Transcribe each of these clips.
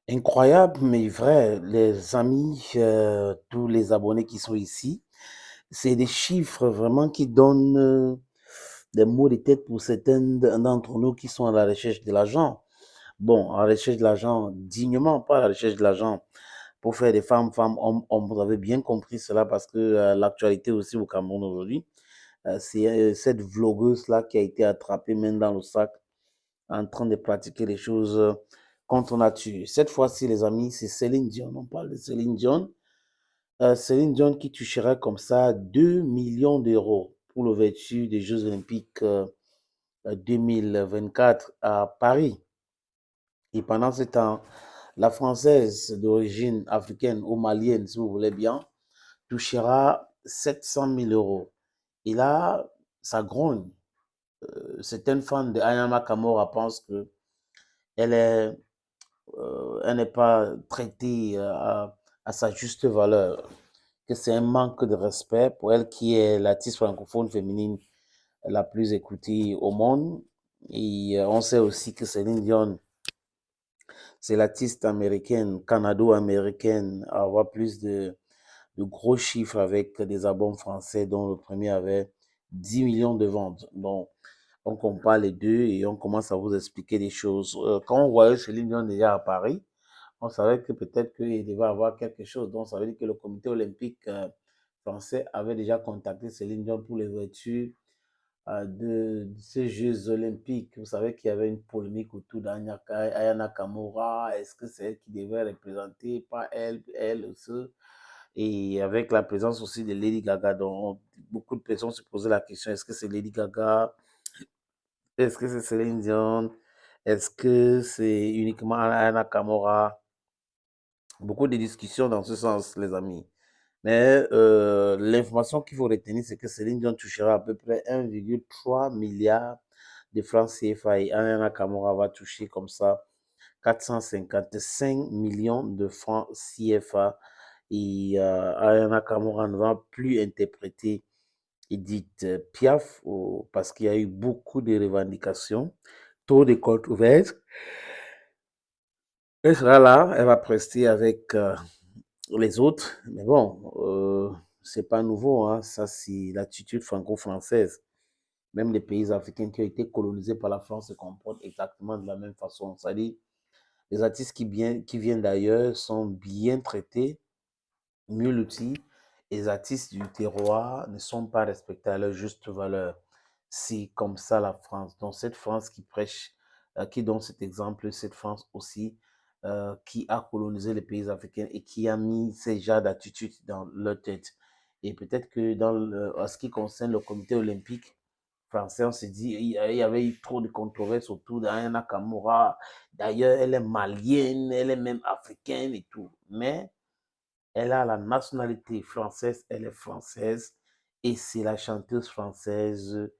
Incroyable, mais vrai, les amis, tous les abonnés qui sont ici, c'est des chiffres vraiment qui donnent des mots de tête pour certains d'entre nous qui sont à la recherche de l'argent. Bon, à la recherche de l'argent dignement, pas à la recherche de l'argent pour faire des femmes, femmes, hommes, hommes. Vous avez bien compris cela parce que l'actualité aussi au Cameroun aujourd'hui, c'est cette vlogueuse-là qui a été attrapée main dans le sac en train de pratiquer les choses contre nature. Cette fois-ci, les amis, c'est Céline Dion. On parle de Céline Dion. Céline Dion qui touchera comme ça 2 millions d'euros pour l'ouverture des Jeux Olympiques 2024 à Paris. Et pendant ce temps, la Française d'origine africaine ou malienne, si vous voulez bien, touchera 700 000 euros. Et là, ça grogne. Certaines fans de Ayama Kamora pensent que elle est elle n'est pas traitée à sa juste valeur, que c'est un manque de respect pour elle qui est l'artiste francophone féminine la plus écoutée au monde. Et on sait aussi que Céline Dion, c'est l'artiste américaine, canado-américaine, à avoir plus de gros chiffres avec des albums français dont le premier avait 10 millions de ventes. Donc, on compare les deux et on commence à vous expliquer des choses. Quand on voyait Céline Dion déjà à Paris, on savait que peut-être qu'il devait avoir quelque chose. Donc, ça veut dire que le comité olympique français avait déjà contacté Céline Dion pour l'ouverture de ces Jeux olympiques. Vous savez qu'il y avait une polémique autour d'Ayana Kamura. Est-ce que c'est elle qui devait représenter, pas elle, elle aussi. Et avec la présence aussi de Lady Gaga, donc beaucoup de personnes se posaient la question, est-ce que c'est Lady Gaga? Est-ce que c'est Céline Dion? Est-ce que c'est uniquement Ayana Kamura? Beaucoup de discussions dans ce sens, les amis. Mais l'information qu'il faut retenir, c'est que Céline Dion touchera à peu près 1,3 milliard de francs CFA et Ayana Kamura va toucher comme ça 455 millions de francs CFA. Et Ayana Kamura ne va plus interpréter Edith Piaf parce qu'il y a eu beaucoup de revendications, trop de controverses. Elle sera là, elle va prester avec les autres. Mais bon, c'est pas nouveau, hein. Ça, c'est l'attitude franco-française. Même les pays africains qui ont été colonisés par la France se comportent exactement de la même façon. C'est-à-dire, les artistes qui viennent d'ailleurs sont bien traités, mieux lotis. Et les artistes du terroir ne sont pas respectés à leur juste valeur. C'est comme ça la France. Donc, cette France qui prêche, qui donne cet exemple, cette France aussi, qui a colonisé les pays africains et qui a mis ces genres d'attitudes dans leur tête. Et peut-être que en ce qui concerne le comité olympique français, on s'est dit, il y avait eu trop de controverses autour d'Ayana Kamura. D'ailleurs, elle est malienne, elle est même africaine et tout. Mais elle a la nationalité française, elle est française et c'est la chanteuse française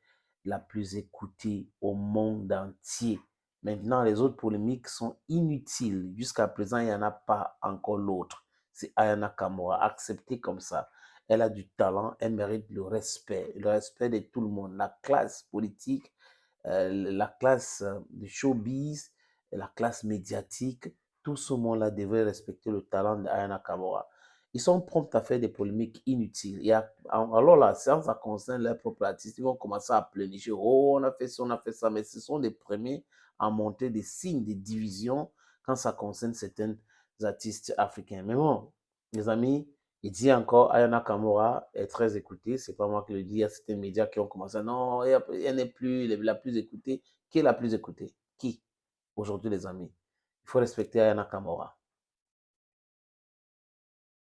la plus écoutée au monde entier. Maintenant, les autres polémiques sont inutiles. Jusqu'à présent, il n'y en a pas encore l'autre. C'est Ayana Kamura, acceptée comme ça. Elle a du talent, elle mérite le respect de tout le monde, la classe politique, la classe de showbiz, la classe médiatique. Tout ce monde-là devrait respecter le talent d'Ayana Kamura. Ils sont prompts à faire des polémiques inutiles. Alors là, si ça concerne leurs propres artistes, ils vont commencer à pleurnicher. Oh, on a fait ça, on a fait ça. Mais ce sont des premiers à monter des signes de division quand ça concerne certains artistes africains. Mais bon, les amis, il dit encore, Ayana Kamura est très écoutée. C'est pas moi qui le dis. Il y a certains médias qui ont commencé à non, elle n'est plus la plus écoutée. Qui est la plus écoutée? Qui? Aujourd'hui, les amis. Il faut respecter Ayana Kamura.